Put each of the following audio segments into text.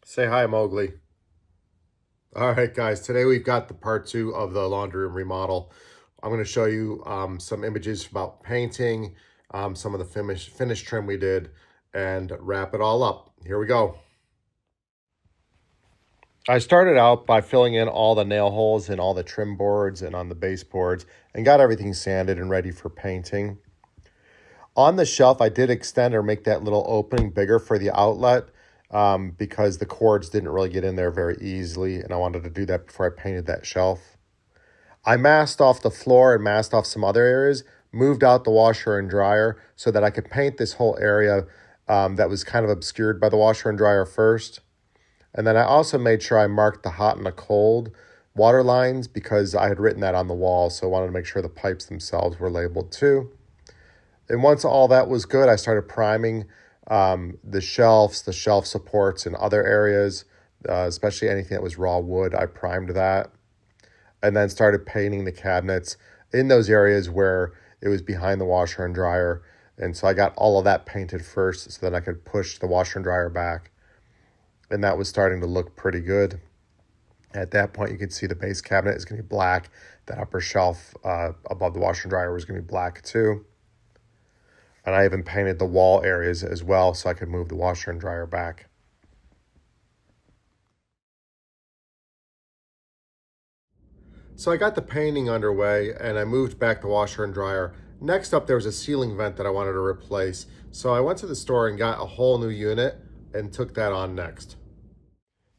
Say hi, Mowgli. All right, guys. Today we've got the part two of the laundry room remodel. I'm going to show you some images about painting, some of the finish trim we did, and wrap it all up. Here we go. I started out by filling in all the nail holes in all the trim boards and on the baseboards and got everything sanded and ready for painting. On the shelf, I did extend or make that little opening bigger for the outlet because the cords didn't really get in there very easily, and I wanted to do that before I painted that shelf. I masked off the floor and masked off some other areas, moved out the washer and dryer so that I could paint this whole area that was kind of obscured by the washer and dryer first. And then I also made sure I marked the hot and the cold water lines because I had written that on the wall, so I wanted to make sure the pipes themselves were labeled too. And once all that was good, I started priming the shelves, the shelf supports in other areas, especially anything that was raw wood. I primed that and then started painting the cabinets in those areas where it was behind the washer and dryer. And so I got all of that painted first so that I could push the washer and dryer back. And that was starting to look pretty good. At that point, you could see the base cabinet is going to be black. That upper shelf above the washer and dryer was going to be black too. And I even painted the wall areas as well so I could move the washer and dryer back. So I got the painting underway and I moved back the washer and dryer. Next up, there was a ceiling vent that I wanted to replace. So I went to the store and got a whole new unit and took that on next.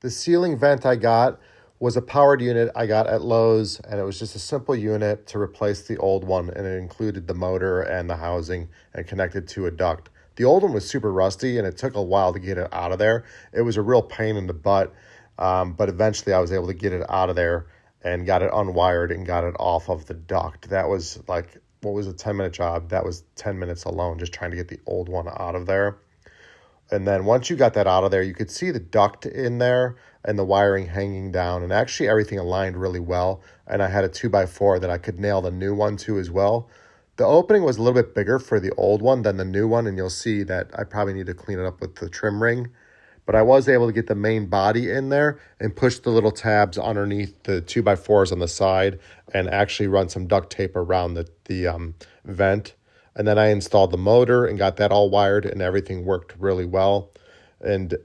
The ceiling vent I got was a powered unit I got at Lowe's, and it was just a simple unit to replace the old one, and it included the motor and the housing and connected to a duct. The old one was super rusty, and it took a while to get it out of there. It was a real pain in the butt, but eventually I was able to get it out of there and got it unwired and got it off of the duct. That was like, what was a 10-minute job? That was 10 minutes alone, just trying to get the old one out of there. And then once you got that out of there, you could see the duct in there and the wiring hanging down, and actually everything aligned really well. And I had a 2x4 that I could nail the new one to as well. The opening was a little bit bigger for the old one than the new one, and you'll see that I probably need to clean it up with the trim ring. But I was able to get the main body in there and push the little tabs underneath the 2x4s on the side and actually run some duct tape around the vent. And then I installed the motor and got that all wired, and everything worked really well. And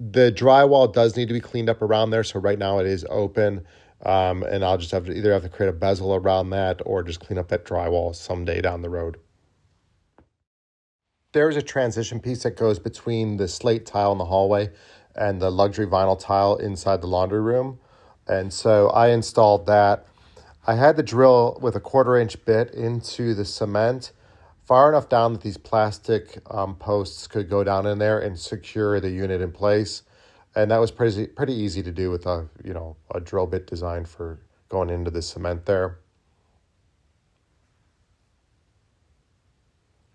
the drywall does need to be cleaned up around there. So right now it is open. And I'll just have to create a bezel around that or just clean up that drywall someday down the road. There's a transition piece that goes between the slate tile in the hallway and the luxury vinyl tile inside the laundry room. And so I installed that. I had to drill with a 1/4-inch bit into the cement far enough down that these plastic posts could go down in there and secure the unit in place. And that was pretty easy to do with a drill bit designed for going into the cement there.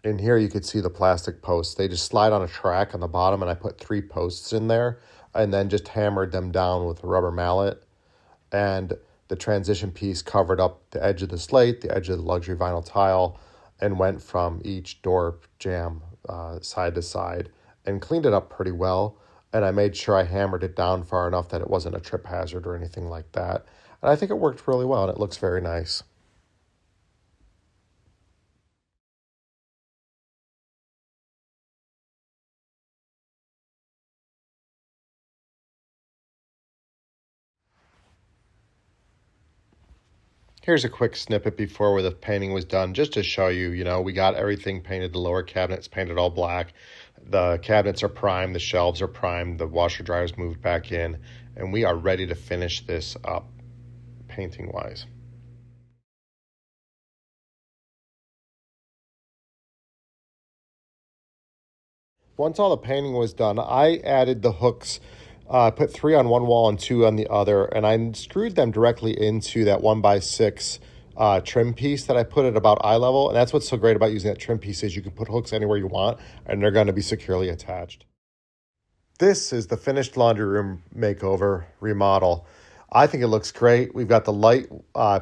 In here you could see the plastic posts. They just slide on a track on the bottom, and I put 3 posts in there and then just hammered them down with a rubber mallet. And the transition piece covered up the edge of the slate, the edge of the luxury vinyl tile, and went from each door jamb side to side and cleaned it up pretty well. And I made sure I hammered it down far enough that it wasn't a trip hazard or anything like that. And I think it worked really well, and it looks very nice. Here's a quick snippet before where the painting was done, just to show you, we got everything painted. The lower cabinets painted all black. The cabinets are primed. The shelves are primed. The washer dryer's moved back in. And we are ready to finish this up painting-wise. Once all the painting was done, I added the hooks. Put 3 on one wall and 2 on the other, and I screwed them directly into that 1x6 trim piece that I put at about eye level. And that's what's so great about using that trim piece is you can put hooks anywhere you want, and they're going to be securely attached. This is the finished laundry room makeover remodel. I think it looks great. We've got the light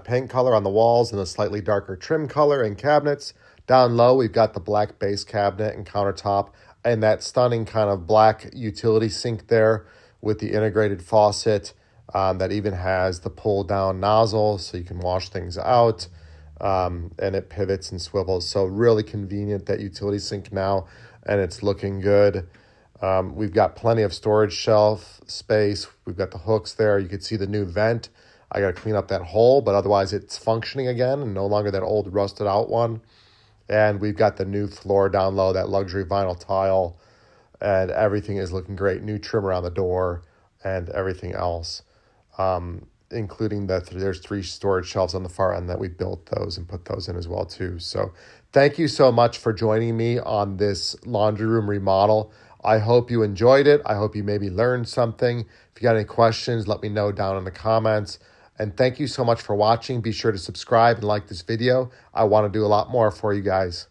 paint color on the walls and the slightly darker trim color and cabinets. Down low, we've got the black base cabinet and countertop and that stunning kind of black utility sink there with the integrated faucet that even has the pull down nozzle so you can wash things out, and it pivots and swivels. So really convenient, that utility sink now, and it's looking good. We've got plenty of storage shelf space. We've got the hooks there. You can see the new vent. I got to clean up that hole, but otherwise it's functioning again and no longer that old rusted out one. And we've got the new floor down low, that luxury vinyl tile, and everything is looking great. New trim around the door and everything else, including that there's 3 storage shelves on the far end that we built those and put those in as well too. So thank you so much for joining me on this laundry room remodel. I hope you enjoyed it. I hope you maybe learned something. If you got any questions, let me know down in the comments. And thank you so much for watching. Be sure to subscribe and like this video. I want to do a lot more for you guys.